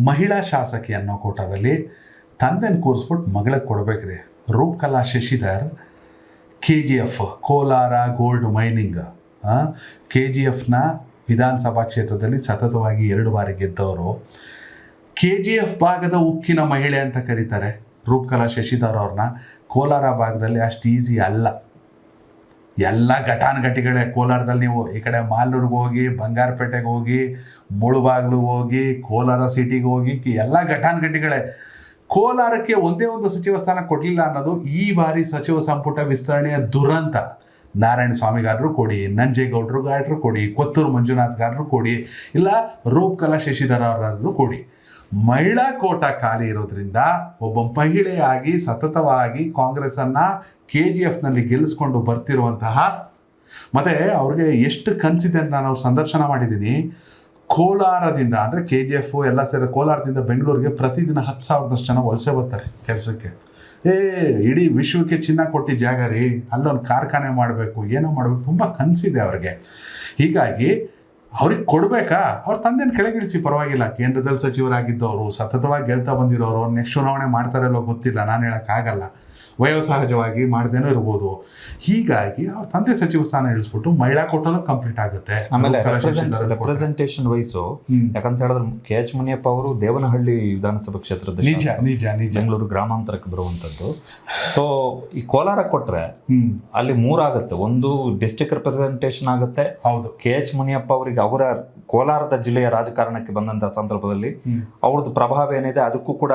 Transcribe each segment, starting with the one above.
ಮಹಿಳಾ ಶಾಸಕಿ ಅನ್ನೋ ಕೋಟಾದಲ್ಲಿ ತಂದೆನ ಕೂರಿಸ್ಬಿಟ್ಟು ಮಗಳಿಗೆ ಕೊಡ್ಬೇಕ್ರಿ. Roopakala Shashidhar KGF Kolar gold mining KGFನ ವಿಧಾನಸಭಾ ಕ್ಷೇತ್ರದಲ್ಲಿ ಸತತವಾಗಿ 2 ಬಾರಿ ಗೆದ್ದವರು. KGF ಭಾಗದ ಉಕ್ಕಿನ ಮಹಿಳೆ ಅಂತ ಕರೀತಾರೆ ರೂಪಕಲಾ ಶಶಿಧರ್ ಅವ್ರನ್ನ. ಕೋಲಾರ ಭಾಗದಲ್ಲಿ ಅಷ್ಟು ಈಸಿ ಅಲ್ಲ. ಎಲ್ಲ ಘಟಾನುಘಟಿಗಳೇ. ಕೋಲಾರದಲ್ಲಿ ನೀವು ಈ ಕಡೆ ಮಾಲೂರಿಗೆ ಹೋಗಿ, ಬಂಗಾರಪೇಟೆಗೆ ಹೋಗಿ, ಮುಳುಬಾಗ್ಲಿಗೆ ಹೋಗಿ, ಕೋಲಾರ ಸಿಟಿಗೆ ಹೋಗಿ, ಎಲ್ಲ ಘಟಾನುಘಟಿಗಳೇ. ಕೋಲಾರಕ್ಕೆ ಒಂದೇ ಒಂದು ಸಚಿವ ಸ್ಥಾನ ಕೊಡಲಿಲ್ಲ ಅನ್ನೋದು ಈ ಬಾರಿ ಸಚಿವ ಸಂಪುಟ ವಿಸ್ತರಣೆಯ ದುರಂತ. ನಾರಾಯಣ ಸ್ವಾಮಿಗಾರರು ಕೊಡಿ, ನಂಜೇಗೌಡರಿಗಾರರು ಕೊಡಿ, ಕೊತ್ತೂರು ಮಂಜುನಾಥ್ಗಾರರು ಕೊಡಿ, ಇಲ್ಲ ರೂಪಕಲಾ ಶಶಿಧರ್ ಅವರಾದ್ರೂ ಕೊಡಿ. ಮಹಿಳಾ ಕೋಟಾ ಖಾಲಿ ಇರೋದ್ರಿಂದ ಒಬ್ಬ ಮಹಿಳೆಯಾಗಿ ಸತತವಾಗಿ ಕಾಂಗ್ರೆಸ್ಸನ್ನು KGFನಲ್ಲಿ ಗೆಲ್ಲಿಸ್ಕೊಂಡು ಬರ್ತಿರುವಂತಹ, ಮತ್ತು ಅವ್ರಿಗೆ ಎಷ್ಟು ಕನಸಿದೆ ಅಂತ ನಾನು ಸಂದರ್ಶನ ಮಾಡಿದ್ದೀನಿ. ಕೋಲಾರದಿಂದ ಅಂದರೆ KGF ಎಲ್ಲ ಸೇರಿ ಕೋಲಾರದಿಂದ ಬೆಂಗಳೂರಿಗೆ ಪ್ರತಿದಿನ 10,000 ಜನ ವಲಸೆ ಬರ್ತಾರೆ ಕೆಲಸಕ್ಕೆ. ಇಡೀ ವಿಶ್ವಕ್ಕೆ ಚಿನ್ನ ಕೊಟ್ಟು ಜಾಗ ರೀ, ಅಲ್ಲೊಂದು ಕಾರ್ಖಾನೆ ಮಾಡಬೇಕು, ಏನೋ ಮಾಡಬೇಕು, ತುಂಬ ಕನಸಿದೆ ಅವ್ರಿಗೆ. ಹೀಗಾಗಿ ಅವ್ರಿಗೆ ಕೊಡಬೇಕಾ? ಅವ್ರ ತಂದೆನ ಕೆಳಗಿಳಿಸಿ ಪರವಾಗಿಲ್ಲ. ಕೇಂದ್ರದಲ್ಲಿ ಸಚಿವರಾಗಿದ್ದವರು, ಸತತವಾಗಿ ಗೆಲ್ತಾ ಬಂದಿರೋರು, ನೆಕ್ಸ್ಟ್ ಚುನಾವಣೆ ಮಾಡ್ತಾರಲ್ಲೋ ಗೊತ್ತಿಲ್ಲ, ನಾನು ಹೇಳೋಕ್ಕಾಗಲ್ಲ. ವಯೋಸಹಜವಾಗಿ ಮಾಡ್ದೇನೂ ಇರ್ಬೋದು. ಹೀಗಾಗಿ ಅವ್ರ ತಂದೆ ಸಚಿವ ಸ್ಥಾನ ಇಳಿಸ್ಬಿಟ್ಟು ಮಹಿಳಾ ಕೋಟಾನು ಕಂಪ್ಲೀಟ್ ಆಗುತ್ತೆ. ಆಮೇಲೆ ರೆಪ್ರೆಸೆಂಟೇಷನ್ ವೈಸು ಯಾಕಂತ ಹೇಳಿದ್ರೆ KH ಮುನಿಯಪ್ಪ ಅವರು ದೇವನಹಳ್ಳಿ ವಿಧಾನಸಭಾ ಕ್ಷೇತ್ರದ ನಿಜ ಬೆಂಗಳೂರು ಗ್ರಾಮಾಂತರಕ್ಕೆ ಬರುವಂಥದ್ದು. ಸೊ ಈ ಕೋಲಾರ ಕೊಟ್ರೆ ಅಲ್ಲಿ 3 ಆಗುತ್ತೆ. ಒಂದು ಡಿಸ್ಟ್ರಿಕ್ಟ್ ರೆಪ್ರೆಸೆಂಟೇಷನ್ ಆಗುತ್ತೆ. ಹೌದು. KH ಮುನಿಯಪ್ಪ ಅವರಿಗೆ ಅವರ ಕೋಲಾರದ ಜಿಲ್ಲೆಯ ರಾಜಕಾರಣಕ್ಕೆ ಬಂದಂತಹ ಸಂದರ್ಭದಲ್ಲಿ ಅವ್ರದ್ದು ಪ್ರಭಾವ ಏನಿದೆ ಅದಕ್ಕೂ ಕೂಡ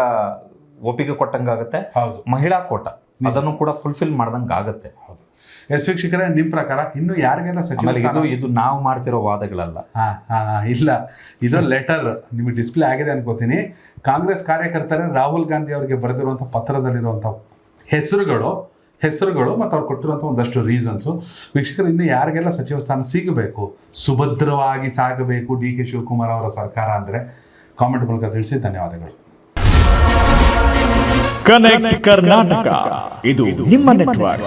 ಒಪ್ಪಿಗೆ ಕೊಟ್ಟಂಗಾಗುತ್ತೆ. ಮಹಿಳಾ ಕೋಟ ಅದನ್ನು ಕೂಡ ಫುಲ್ಫಿಲ್ ಮಾಡ್ದಂಗೆ ಆಗುತ್ತೆ. ವೀಕ್ಷಕರೇ, ನಿಮ್ಮ ಪ್ರಕಾರ ಇನ್ನು ಯಾರಿಗೆಲ್ಲ ಸಚಿವ ಇದು ನಾವು ಮಾಡ್ತಿರೋ ವಾದಗಳಲ್ಲ. ಇಲ್ಲ, ಇದು ಲೆಟರ್ ನಿಮಗೆ ಡಿಸ್ಪ್ಲೇ ಆಗಿದೆ ಅನ್ಕೋತೀನಿ. ಕಾಂಗ್ರೆಸ್ ಕಾರ್ಯಕರ್ತರೇ ರಾಹುಲ್ ಗಾಂಧಿ ಅವರಿಗೆ ಬರೆದಿರುವಂಥ ಪತ್ರದಲ್ಲಿರುವಂಥ ಹೆಸರುಗಳು ಮತ್ತು ಅವ್ರು ಕೊಟ್ಟಿರುವಂಥ ಒಂದಷ್ಟು ರೀಸನ್ಸು. ವೀಕ್ಷಕರು, ಇನ್ನು ಯಾರಿಗೆಲ್ಲ ಸಚಿವ ಸ್ಥಾನ ಸಿಗಬೇಕು, ಸುಭದ್ರವಾಗಿ ಸಾಗಬೇಕು DK ಶಿವಕುಮಾರ್ ಅವರ ಸರ್ಕಾರ ಅಂದರೆ ಕಾಮೆಂಟ್ ಮೂಲಕ ತಿಳಿಸಿ. ಧನ್ಯವಾದಗಳು. ಕನೆಕ್ಟ್ ಕರ್ನಾಟಕ, ಇದು ನಿಮ್ಮ ನೆಟ್ವರ್ಕ್.